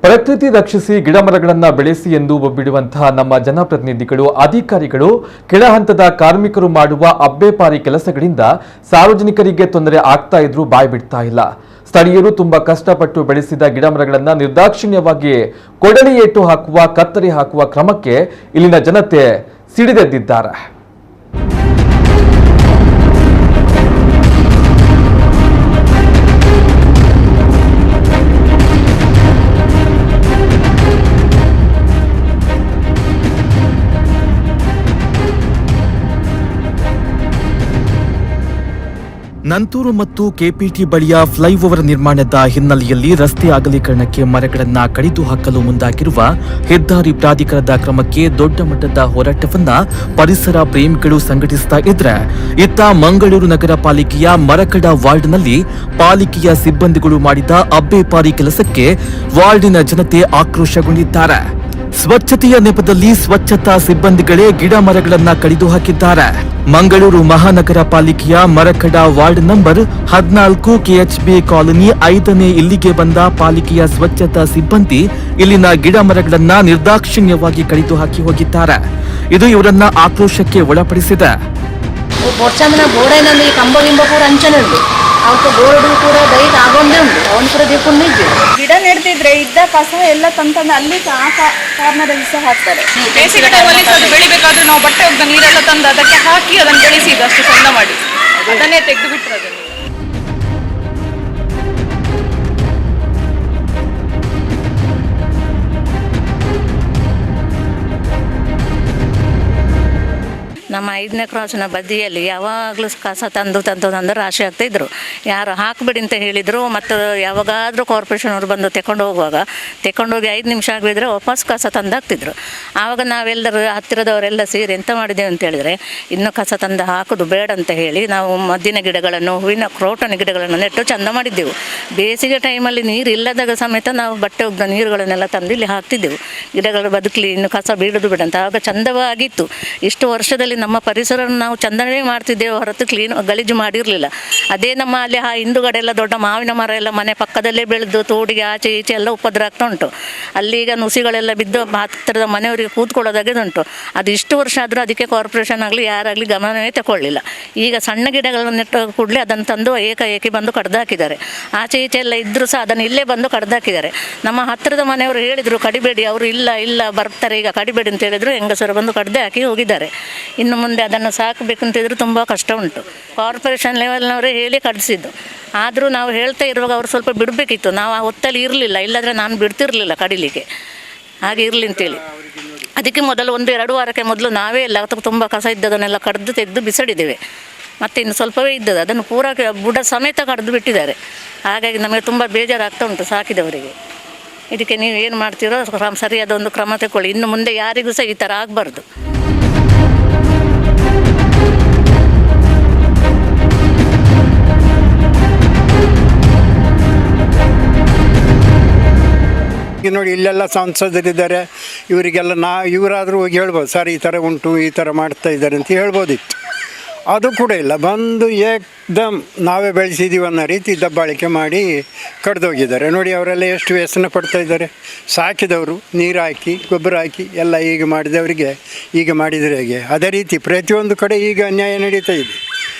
ಪ್ರಕೃತಿ ರಕ್ಷಿಸಿ ಗಿಡಮರಗಳನ್ನು ಬೆಳೆಸಿ ಎಂದು ಒಬ್ಬಿಡುವಂತಹ ನಮ್ಮ ಜನಪ್ರತಿನಿಧಿಗಳು ಅಧಿಕಾರಿಗಳು ಕೆಳ ಹಂತದ ಕಾರ್ಮಿಕರು ಮಾಡುವ ಅಬ್ಬೆಪಾರಿ ಕೆಲಸಗಳಿಂದ ಸಾರ್ವಜನಿಕರಿಗೆ ತೊಂದರೆ ಆಗ್ತಾ ಇದ್ರೂ ಬಾಯಿ ಬಿಡ್ತಾ ಇಲ್ಲ. ಸ್ಥಳೀಯರು ತುಂಬಾ ಕಷ್ಟಪಟ್ಟು ಬೆಳೆಸಿದ ಗಿಡಮರಗಳನ್ನು ನಿರ್ದಾಕ್ಷಿಣ್ಯವಾಗಿ ಕೊಡಲಿ ಏಟು ಹಾಕುವ ಕತ್ತರಿ ಹಾಕುವ ಕ್ರಮಕ್ಕೆ ಇಲ್ಲಿನ ಜನತೆ ಸಿಡಿದೆದ್ದಿದ್ದಾರೆ. ನಂತೂರು ಮತ್ತು ಕೆಪಿಟಿ ಬಳಿಯ ಫ್ಲೈಓವರ್ ನಿರ್ಮಾಣದ ಹಿನ್ನೆಲೆಯಲ್ಲಿ ರಸ್ತೆ ಅಗಲೀಕರಣಕ್ಕೆ ಮರಗಳನ್ನ ಕಡಿದು ಹಾಕಲು ಮುಂದಾಗಿರುವ ಹೆದ್ದಾರಿ ಪ್ರಾಧಿಕಾರದ ಕ್ರಮಕ್ಕೆ ದೊಡ್ಡ ಮಟ್ಟದ ಹೋರಾಟವನ್ನ ಪರಿಸರ ಪ್ರೇಮಿಗಳು ಸಂಘಟಿಸ್ತಾ ಇದ್ರೆ, ಇತ್ತ ಮಂಗಳೂರು ನಗರ ಪಾಲಿಕೆಯ ಮರಕಡ ವಾರ್ಡ್ನಲ್ಲಿ ಪಾಲಿಕೆಯ ಸಿಬ್ಬಂದಿಗಳು ಮಾಡಿದ ಅಬ್ಬೆಪಾರಿ ಕೆಲಸಕ್ಕೆ ವಾರ್ಡಿನ ಜನತೆ ಆಕ್ರೋಶಗೊಂಡಿದ್ದಾರೆ. ಸ್ವಚ್ಛತೆಯ ನೆಪದಲ್ಲಿ ಸ್ವಚ್ಛತಾ ಸಿಬ್ಬಂದಿಗಳೇ ಗಿಡ ಮರಗಳನ್ನ ಕಡಿದು ಹಾಕಿದ್ದಾರೆ. ಮಂಗಳೂರು ಮಹಾನಗರ ಪಾಲಿಕೆಯ ಮರಕಡ ವಾರ್ಡ್ ನಂಬರ್ 14 ಕೆಎಚ್ಬಿ ಕಾಲೋನಿ 5ನೇ ಇಲ್ಲಿಗೆ ಬಂದ ಪಾಲಿಕೆಯ ಸ್ವಚ್ಛತಾ ಸಿಬ್ಬಂದಿ ಇಲ್ಲಿನ ಗಿಡ ಮರಗಳನ್ನ ನಿರ್ದಾಕ್ಷಿಣ್ಯವಾಗಿ ಕಡಿದು ಹಾಕಿ ಹೋಗಿದ್ದಾರೆ. ಇದು ಇವರನ್ನ ಆಕ್ರೋಶಕ್ಕೆ ಒಳಪಡಿಸಿದೆ. ಬೋರ್ಡ್ ಕೂಡ ದೈಹಿಕ ಆಗೊಂಡೇ ಉಂಟು, ಅವನು ಕೂಡ ದಿಕ್ಕೊಂಡು ಗಿಡ ನೆಡ್ತಿದ್ರೆ ಇದ್ದ ಕಸ ಎಲ್ಲ ತಂದು ಅಲ್ಲಿ ಆ ಕಾರ್ನರಲ್ಲಿ ಸಹ ಹಾಕ್ತಾರೆ. ಬೇಸಿಗೆ ಟೈಮಲ್ಲಿ ಅದು ಬೆಳಿಬೇಕಾದ್ರೆ ನಾವು ಬಟ್ಟೆ ಒಗ್ದ ನೀರೆಲ್ಲ ತಂದು ಅದಕ್ಕೆ ಹಾಕಿ ಅದನ್ನು ಬೆಳೆಸಿದ್ದು ಅಷ್ಟು ಚಂದ ಮಾಡಿ ಅದನ್ನೇ ತೆಗೆದು ಬಿಟ್ಟರು. ಅದನ್ನು ನಮ್ಮ 5ನೇ ಕ್ರಾಸಿನ ಬದಿಯಲ್ಲಿ ಯಾವಾಗಲೂ ಕಸ ತಂದು ರಾಶಿ ಆಗ್ತಾಯಿದ್ರು. ಯಾರು ಹಾಕಬೇಡಿ ಅಂತ ಹೇಳಿದರು. ಮತ್ತು ಯಾವಾಗಾದರೂ ಕಾರ್ಪೊರೇಷನವರು ಬಂದು ತೆಕೊಂಡೋಗಿ 5 ನಿಮಿಷ ಆಗಿದ್ರೆ ವಾಪಸ್ ಕಸ ತಂದು ಹಾಕ್ತಿದ್ರು. ಆವಾಗ ನಾವೆಲ್ಲರೂ ಹತ್ತಿರದವರೆಲ್ಲ ಸೇರಿ ಎಂತ ಮಾಡಿದ್ದೇವೆ ಅಂತ ಹೇಳಿದರೆ, ಇನ್ನೂ ಕಸ ತಂದು ಹಾಕೋದು ಬೇಡ ಅಂತ ಹೇಳಿ ನಾವು ಮದ್ದಿನ ಗಿಡಗಳನ್ನು, ಹೂವಿನ ಕ್ರೋಟನ ಗಿಡಗಳನ್ನು ನೆಟ್ಟು ಚಂದ ಮಾಡಿದ್ದೆವು. ಬೇಸಿಗೆ ಟೈಮಲ್ಲಿ ನೀರು ಇಲ್ಲದಾಗ ಸಮೇತ ನಾವು ಬಟ್ಟೆ ಒಗ್ದ ನೀರುಗಳನ್ನೆಲ್ಲ ತಂದು ಇಲ್ಲಿ ಹಾಕ್ತಿದ್ದೆವು. ಗಿಡಗಳು ಬದುಕಲಿ, ಇನ್ನು ಕಸ ಬೀಳೋದು ಬೇಡ ಅಂತ. ಆವಾಗ ಚಂದವಾಗಿತ್ತು. ಇಷ್ಟು ವರ್ಷದಲ್ಲಿ ನಮ್ಮ ಪರಿಸರವನ್ನು ನಾವು ಚಂದನೇ ಮಾಡ್ತಿದ್ದೇವೆ ಹೊರತು ಗಲೀಜು ಮಾಡಿರಲಿಲ್ಲ. ಅದೇ ನಮ್ಮ ಅಲ್ಲಿ ಹಿಂದುಗಡೆ ಎಲ್ಲ ದೊಡ್ಡ ಮಾವಿನ ಮರ ಎಲ್ಲ ಮನೆ ಪಕ್ಕದಲ್ಲೇ ಬೆಳೆದು ತೋಡಿಗೆ ಆಚೆ ಈಚೆ ಎಲ್ಲ ಉಪದ್ರ ಆಗ್ತಾ ಉಂಟು. ಅಲ್ಲಿ ಈಗ ನುಸಿಗಳೆಲ್ಲ ಬಿದ್ದು ಹತ್ತಿರದ ಮನೆಯವರಿಗೆ ಕೂತ್ಕೊಳ್ಳೋದಾಗೆ ಉಂಟು. ಅದು ಇಷ್ಟು ವರ್ಷ ಆದರೂ ಅದಕ್ಕೆ ಕಾರ್ಪೊರೇಷನ್ ಆಗಲಿ ಯಾರಾಗಲಿ ಗಮನವೇ ತಗೊಳ್ಳಿಲ್ಲ. ಈಗ ಸಣ್ಣ ಗಿಡಗಳನ್ನು ನೆಟ್ಟ ಕೂಡಲೇ ಅದನ್ನು ತಂದು ಏಕಾಏಕಿ ಬಂದು ಕಡ್ದು ಹಾಕಿದ್ದಾರೆ. ಆಚೆ ಈಚೆ ಎಲ್ಲ ಇದ್ದರೂ ಸಹ ಅದನ್ನು ಇಲ್ಲೇ ಬಂದು ಕಡ್ದು ಹಾಕಿದ್ದಾರೆ. ನಮ್ಮ ಹತ್ತಿರದ ಮನೆಯವರು ಹೇಳಿದರು ಕಡಿಬೇಡಿ, ಅವರು ಇಲ್ಲ ಬರ್ತಾರೆ ಈಗ ಕಡಿಬೇಡಿ ಅಂತ ಹೇಳಿದರು. ಹೆಂಗಸರು ಬಂದು ಕಡ್ದೇ ಹಾಕಿ ಹೋಗಿದ್ದಾರೆ. ಇನ್ನು ಮುಂದೆ ಅದನ್ನು ಸಾಕಬೇಕಂತಿದ್ರು ತುಂಬ ಕಷ್ಟ ಉಂಟು. ಕಾರ್ಪೊರೇಷನ್ ಲೆವೆಲ್ನವರೇ ಹೇಳಿ ಕಡಿಸಿದ್ದು. ಆದರೂ ನಾವು ಹೇಳ್ತಾ ಇರುವಾಗ ಅವರು ಸ್ವಲ್ಪ ಬಿಡಬೇಕಿತ್ತು. ನಾವು ಆ ಹೊತ್ತಲ್ಲಿ ಇರಲಿಲ್ಲ, ಇಲ್ಲಾಂದರೆ ನಾನು ಬಿಡ್ತಿರಲಿಲ್ಲ ಕಡಿಲಿಕ್ಕೆ. ಹಾಗೆ ಇರಲಿ ಅಂತೇಳಿ ಅದಕ್ಕೆ ಮೊದಲು 1-2 ವಾರಕ್ಕೆ ಮೊದಲು ನಾವೇ ಎಲ್ಲ ತುಂಬ ಕಸ ಇದ್ದದನ್ನೆಲ್ಲ ಕಡ್ದು ತೆಗೆದು ಬಿಸಾಡಿದ್ದೇವೆ. ಮತ್ತು ಇನ್ನು ಸ್ವಲ್ಪವೇ ಇದ್ದದ್ದು ಅದನ್ನು ಪೂರ ಬುಡ ಸಮೇತ ಕಡ್ದು ಬಿಟ್ಟಿದ್ದಾರೆ. ಹಾಗಾಗಿ ನಮಗೆ ತುಂಬ ಬೇಜಾರಾಗ್ತಾ ಉಂಟು ಸಾಕಿದವರಿಗೆ. ಇದಕ್ಕೆ ನೀವು ಏನು ಮಾಡ್ತೀರೋ ಸರಿಯಾದ ಒಂದು ಕ್ರಮ ತಗೊಳ್ಳಿ. ಇನ್ನು ಮುಂದೆ ಯಾರಿಗೂ ಸಹ ಈ ಥರ ಆಗಬಾರ್ದು. ನೋಡಿ ಇಲ್ಲೆಲ್ಲ ಸಂಸದರಿದ್ದಾರೆ, ಇವರಿಗೆಲ್ಲ ಇವರಾದರೂ ಹೋಗಿ ಹೇಳ್ಬೋದು, ಸರ್ ಈ ಥರ ಉಂಟು, ಈ ಥರ ಮಾಡ್ತಾ ಇದ್ದಾರೆ ಅಂತ ಹೇಳ್ಬೋದಿತ್ತು. ಅದು ಕೂಡ ಇಲ್ಲ. ಬಂದು ಏಕ್ದಮ್ ನಾವೇ ಬೆಳೆಸಿದ್ದೀವಿ ಅನ್ನೋ ರೀತಿ ದಬ್ಬಾಳಿಕೆ ಮಾಡಿ ಕಡ್ದೋಗಿದ್ದಾರೆ. ನೋಡಿ ಅವರೆಲ್ಲ ಎಷ್ಟು ವ್ಯಸನ ಪಡ್ತಾ ಇದ್ದಾರೆ. ಸಾಕಿದವರು ನೀರು ಹಾಕಿ ಗೊಬ್ಬರ ಹಾಕಿ ಎಲ್ಲ ಈಗ ಮಾಡಿದವರಿಗೆ ಈಗ ಮಾಡಿದರೆ ಹೇಗೆ? ಅದೇ ರೀತಿ ಪ್ರತಿಯೊಂದು ಕಡೆ ಈಗ ಅನ್ಯಾಯ ನಡೀತಾ ಇದೆ.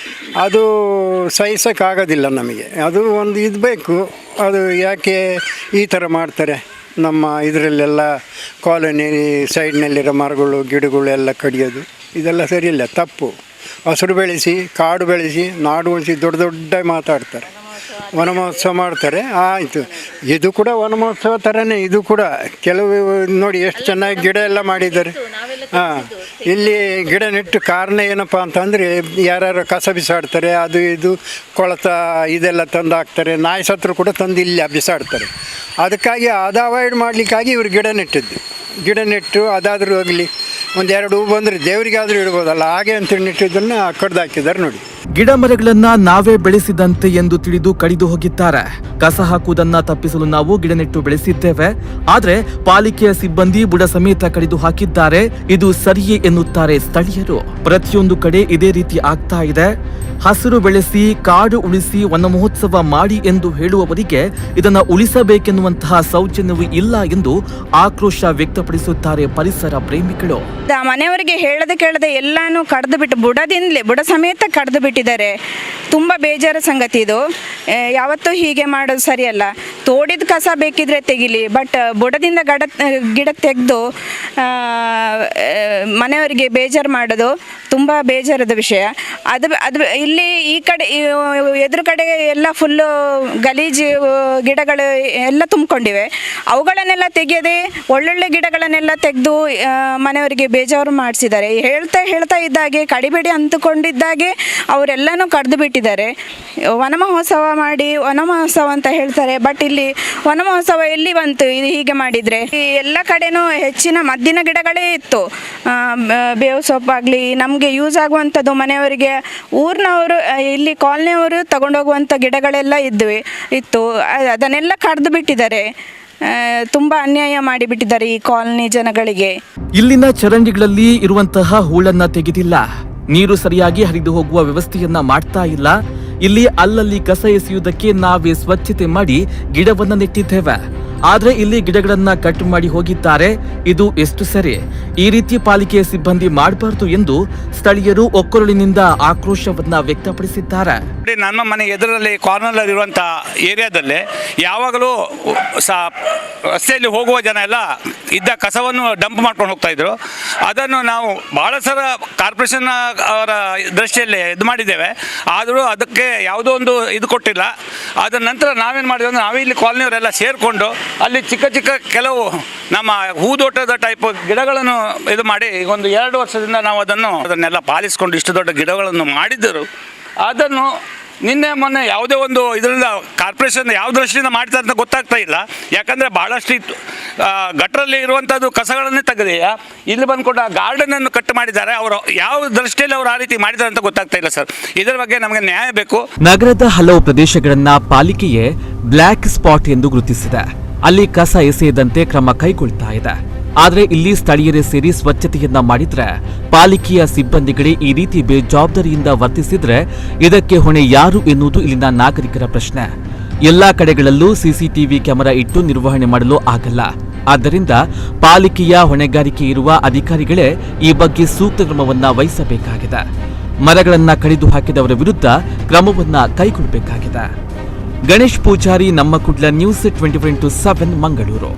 ಅದು ಸಹಿಸೋಕ್ಕಾಗೋದಿಲ್ಲ ನಮಗೆ. ಅದು ಒಂದು ಇದು ಬೇಕು. ಅದು ಯಾಕೆ ಈ ಥರ ಮಾಡ್ತಾರೆ? ನಮ್ಮ ಇದರಲ್ಲೆಲ್ಲ ಕಾಲೋನಿ ಸೈಡ್ನಲ್ಲಿರೋ ಮರಗಳು ಗಿಡಗಳು ಎಲ್ಲ ಕಡಿಯೋದು ಇದೆಲ್ಲ ಸರಿಯಿಲ್ಲ, ತಪ್ಪು. ಹಸಿರು ಬೆಳೆಸಿ, ಕಾಡು ಬೆಳೆಸಿ, ನಾಡು ಉಳಿಸಿ ದೊಡ್ಡ ಮಾತಾಡ್ತಾರೆ. ವನ ಮಹೋತ್ಸವ ಮಾಡ್ತಾರೆ, ಆಯಿತು. ಇದು ಕೂಡ ವನ ಮಹೋತ್ಸವ ಥರನೇ ಇದು ಕೂಡ. ಕೆಲವು ನೋಡಿ ಎಷ್ಟು ಚೆನ್ನಾಗಿ ಗಿಡ ಎಲ್ಲ ಮಾಡಿದ್ದಾರೆ. ಇಲ್ಲಿ ಗಿಡ ನೆಟ್ಟು ಕಾರಣ ಏನಪ್ಪ ಅಂತಂದರೆ, ಯಾರ್ಯಾರು ಕಸ ಬಿಸಾಡ್ತಾರೆ, ಅದು ಇದು ಕೊಳತ ಇದೆಲ್ಲ ತಂದು ಹಾಕ್ತಾರೆ. ನಾಯಿ ಸತ್ರು ಕೂಡ ತಂದು ಇಲ್ಲಿ ಬಿಸಾಡ್ತಾರೆ. ಅದಕ್ಕಾಗಿ ಅದು ಅವಾಯ್ಡ್ ಮಾಡಲಿಕ್ಕಾಗಿ ಇವರು ಗಿಡ ನೆಟ್ಟಿದ್ದು. ಗಿಡ ನೆಟ್ಟು ಅದಾದರೂ ಹೋಗಲಿ, 1-2 ಹೂ ಬಂದರೆ ದೇವರಿಗಾದರೂ ಇಡ್ಬೋದಲ್ಲ, ಹಾಗೆ ಅಂತೇಳಿ ನೆಟ್ಟಿದ್ದನ್ನು ಕಡ್ದು ಹಾಕಿದ್ದಾರೆ ನೋಡಿ. ಗಿಡ ಮರಗಳನ್ನ ನಾವೇ ಬೆಳೆಸಿದಂತೆ ಎಂದು ತಿಳಿದು ಕಡಿದು ಹೋಗಿದ್ದಾರೆ. ಕಸ ಹಾಕುವುದನ್ನ ತಪ್ಪಿಸಲು ನಾವು ಗಿಡ ನೆಟ್ಟು ಬೆಳೆಸಿದ್ದೇವೆ, ಆದ್ರೆ ಪಾಲಿಕೆಯ ಸಿಬ್ಬಂದಿ ಬುಡ ಸಮೇತ ಕಡಿದು ಹಾಕಿದ್ದಾರೆ. ಇದು ಸರಿಯೇ ಎನ್ನುತ್ತಾರೆ ಸ್ಥಳೀಯರು. ಪ್ರತಿಯೊಂದು ಕಡೆ ಇದೇ ರೀತಿ ಆಗ್ತಾ ಇದೆ. ಹಸಿರು ಬೆಳೆಸಿ, ಕಾಡು ಉಳಿಸಿ, ವನ ಮಹೋತ್ಸವ ಮಾಡಿ ಎಂದು ಹೇಳುವವರಿಗೆ ಇದನ್ನ ಉಳಿಸಬೇಕೆನ್ನುವಂತಹ ಸೌಜನ್ಯವೂ ಇಲ್ಲ ಎಂದು ಆಕ್ರೋಶ ವ್ಯಕ್ತಪಡಿಸುತ್ತಾರೆ ಪರಿಸರ ಪ್ರೇಮಿಗಳು. ಮನೆಯವರಿಗೆ ಹೇಳದೆ ಕೇಳದೆ ಎಲ್ಲಾನು ಕಡ್ದು ಬಿಟ್ಟು ಬುಡ ಸಮೇತ ಕಡ್ದು ಬಿಟ್ಟಿದ್ದಾರೆ. ತುಂಬ ಬೇಜಾರ ಸಂಗತಿ ಇದು. ಯಾವತ್ತೂ ಹೀಗೆ ಮಾಡೋದು ಸರಿಯಲ್ಲ. ತೋಡಿದ ಕಸ ಬೇಕಿದ್ರೆ ತೆಗಿಲಿ, ಬಟ್ ಬುಡದಿಂದ ಗಿಡ ತೆಗೆದು ಮನೆಯವರಿಗೆ ಬೇಜಾರು ಮಾಡೋದು ತುಂಬ ಬೇಜಾರದ ವಿಷಯ. ಅದು ಇಲ್ಲಿ ಈ ಕಡೆ ಎದುರು ಕಡೆ ಎಲ್ಲ ಫುಲ್ಲು ಗಲೀಜು ಗಿಡಗಳು ಎಲ್ಲ ತುಂಬಿಕೊಂಡಿವೆ. ಅವುಗಳನ್ನೆಲ್ಲ ತೆಗೆಯದೆ ಒಳ್ಳೊಳ್ಳೆ ಗಿಡಗಳನ್ನೆಲ್ಲ ತೆಗೆದು ಮನೆಯವರಿಗೆ ಬೇಜಾರು ಮಾಡಿಸಿದ್ದಾರೆ. ಹೇಳ್ತಾ ಇದ್ದಾಗೆ ಕಡಿಬೇಡಿ ಅಂದುಕೊಂಡಿದ್ದಾಗೆ ಅವರೆಲ್ಲನೂ ಕಡ್ದು ಬಿಟ್ಟಿದ್ದಾರೆ. ವನ ಮಹೋತ್ಸವ ಮಾಡಿ ವನ ಮಹೋತ್ಸವ ಅಂತ ಹೇಳ್ತಾರೆ, ಬಟ್ ಇಲ್ಲಿ ವನ ಮಹೋತ್ಸವ ಎಲ್ಲಿ ಬಂತು ಇದು ಹೀಗೆ ಮಾಡಿದರೆ? ಈ ಎಲ್ಲ ಕಡೆನೂ ಹೆಚ್ಚಿನ ಮದ್ದಿನ ಗಿಡಗಳೇ ಇತ್ತು. ಬೇವು ಸೊಪ್ಪಾಗಲಿ ನಮಗೆ ಯೂಸ್ ಆಗುವಂಥದ್ದು, ಮನೆಯವರಿಗೆ ಊರಿನವರು ಇಲ್ಲಿ ಕಾಲನಿಯವರು ತಗೊಂಡೋಗುವಂಥ ಗಿಡಗಳೆಲ್ಲ ಇತ್ತು. ಅದನ್ನೆಲ್ಲ ಕಡ್ದು ಬಿಟ್ಟಿದ್ದಾರೆ. ತುಂಬ ಅನ್ಯಾಯ ಮಾಡಿಬಿಟ್ಟಿದ್ದಾರೆ ಈ ಕಾಲನಿ ಜನಗಳಿಗೆ. ಇಲ್ಲಿನ ಚರಂಡಿಗಳಲ್ಲಿ ಇರುವಂತಹ ಹೂಳನ್ನ ತೆಗೆದಿಲ್ಲ, ನೀರು ಸರಿಯಾಗಿ ಹರಿದು ಹೋಗುವ ವ್ಯವಸ್ಥೆಯನ್ನ ಮಾಡ್ತಾ ಇಲ್ಲ. ಇಲ್ಲಿ ಅಲ್ಲಲ್ಲಿ ಕಸ ಎಸೆಯುವುದಕ್ಕೆ ನಾವೇ ಸ್ವಚ್ಛತೆ ಮಾಡಿ ಗಿಡವನ್ನ ನೆಟ್ಟಿದ್ದೇವೆ, ಆದ್ರೆ ಇಲ್ಲಿ ಗಿಡಗಳನ್ನ ಕಟ್ ಮಾಡಿ ಹೋಗಿದ್ದಾರೆ. ಇದು ಎಷ್ಟು ಸರಿ? ಈ ರೀತಿ ಪಾಲಿಕೆಯ ಸಿಬ್ಬಂದಿ ಮಾಡಬಾರದು ಎಂದು ಸ್ಥಳೀಯರು ಒಕ್ಕೊರಳಿನಿಂದ ಆಕ್ರೋಶವನ್ನ ವ್ಯಕ್ತಪಡಿಸಿದ್ದಾರೆ. ನಮ್ಮ ಮನೆ ಎದುರಲ್ಲಿ ಕಾರ್ನರ್ ಇರುವಂಥ ಏರಿಯಾದಲ್ಲಿ ಯಾವಾಗಲೂ ರಸ್ತೆಯಲ್ಲಿ ಹೋಗುವ ಜನ ಎಲ್ಲ ಇದ್ದ ಕಸವನ್ನು ಡಂಪ್ ಮಾಡ್ಕೊಂಡು ಹೋಗ್ತಾ ಇದ್ರು. ಅದನ್ನು ನಾವು ಭಾಳ ಸಲ ಕಾರ್ಪೊರೇಷನ್ ಅವರ ದೃಷ್ಟಿಯಲ್ಲಿ ಇದು ಮಾಡಿದ್ದೇವೆ, ಆದರೂ ಅದಕ್ಕೆ ಯಾವುದೋ ಒಂದು ಇದು ಕೊಟ್ಟಿಲ್ಲ. ಅದರ ನಂತರ ನಾವೇನು ಮಾಡಿದ್ವಿ ಅಂದರೆ ನಾವೇ ಇಲ್ಲಿ ಕಾಲನಿಯವರೆಲ್ಲ ಸೇರಿಕೊಂಡು ಅಲ್ಲಿ ಚಿಕ್ಕ ಚಿಕ್ಕ ಕೆಲವು ನಮ್ಮ ಹೂದೋಟದ ಟೈಪ್ ಗಿಡಗಳನ್ನು ಇದು ಮಾಡಿ ಒಂದು 2 ವರ್ಷದಿಂದ ನಾವು ಅದನ್ನೆಲ್ಲ ಪಾಲಿಸ್ಕೊಂಡು ಇಷ್ಟು ದೊಡ್ಡ ಗಿಡಗಳನ್ನು ಮಾಡಿದ್ದರು. ಅದನ್ನು ನಿನ್ನೆ ಮೊನ್ನೆ ಯಾವುದೇ ಒಂದು ಇದರಿಂದ ಕಾರ್ಪೊರೇಷನ್ ಯಾವ ದೃಷ್ಟಿಯಿಂದ ಮಾಡ್ತಾರೆ ಅಂತ ಗೊತ್ತಾಗ್ತಾ ಇಲ್ಲ. ಯಾಕಂದರೆ ಭಾಳಷ್ಟು ಇತ್ತು ಗಟ್ರಲ್ಲಿ ಇರುವಂಥದ್ದು ಕಸಗಳನ್ನೇ ತೆಗೆದೆಯಾ ಇಲ್ಲಿ ಬಂದ್ಕೊಂಡು ಆ ಗಾರ್ಡನನ್ನು ಕಟ್ ಮಾಡಿದ್ದಾರೆ. ಅವರು ಯಾವ ದೃಷ್ಟಿಯಲ್ಲಿ ಅವರು ಆ ರೀತಿ ಮಾಡಿದ್ದಾರೆ ಅಂತ ಗೊತ್ತಾಗ್ತಾ ಇಲ್ಲ ಸರ್. ಇದರ ಬಗ್ಗೆ ನಮಗೆ ನ್ಯಾಯ ಬೇಕು. ನಗರದ ಹಲವು ಪ್ರದೇಶಗಳನ್ನ ಪಾಲಿಕೆಯೇ ಬ್ಲ್ಯಾಕ್ ಸ್ಪಾಟ್ ಎಂದು ಗುರುತಿಸಿದೆ. ಅಲ್ಲಿ ಕಸ ಎಸೆಯದಂತೆ ಕ್ರಮ ಕೈಗೊಳ್ತಾ ಇದೆ. ಆದ್ರೆ ಇಲ್ಲಿ ಸ್ಥಳೀಯರೇ ಸೇರಿ ಸ್ವಚ್ಛತೆಯನ್ನ ಮಾಡಿದ್ರೆ, ಪಾಲಿಕೆಯ ಸಿಬ್ಬಂದಿಗಳೇ ಈ ರೀತಿ ಬೇಜವಾಬ್ದಾರಿಯಿಂದ ವರ್ತಿಸಿದ್ರೆ ಇದಕ್ಕೆ ಹೊಣೆ ಯಾರು ಎನ್ನುವುದು ಇಲ್ಲಿನ ನಾಗರಿಕರ ಪ್ರಶ್ನೆ. ಎಲ್ಲಾ ಕಡೆಗಳಲ್ಲೂ ಸಿಸಿಟಿವಿ ಕ್ಯಾಮೆರಾ ಇಟ್ಟು ನಿರ್ವಹಣೆ ಮಾಡಲು ಆಗಲ್ಲ. ಆದ್ದರಿಂದ ಪಾಲಿಕೆಯ ಹೊಣೆಗಾರಿಕೆ ಇರುವ ಅಧಿಕಾರಿಗಳೇ ಈ ಬಗ್ಗೆ ಸೂಕ್ತ ಕ್ರಮವನ್ನ ವಹಿಸಬೇಕಾಗಿದೆ. ಮರಗಳನ್ನ ಕಡಿದು ಹಾಕಿದವರ ವಿರುದ್ಧ ಕ್ರಮವನ್ನ ಕೈಗೊಳ್ಳಬೇಕಾಗಿದೆ. ಗಣೇಶ್ ಪೂಜಾರಿ, ನಮ್ಮ ಕುಡ್ಲ ನ್ಯೂಸ್ 24/7 ಮಂಗಳೂರು.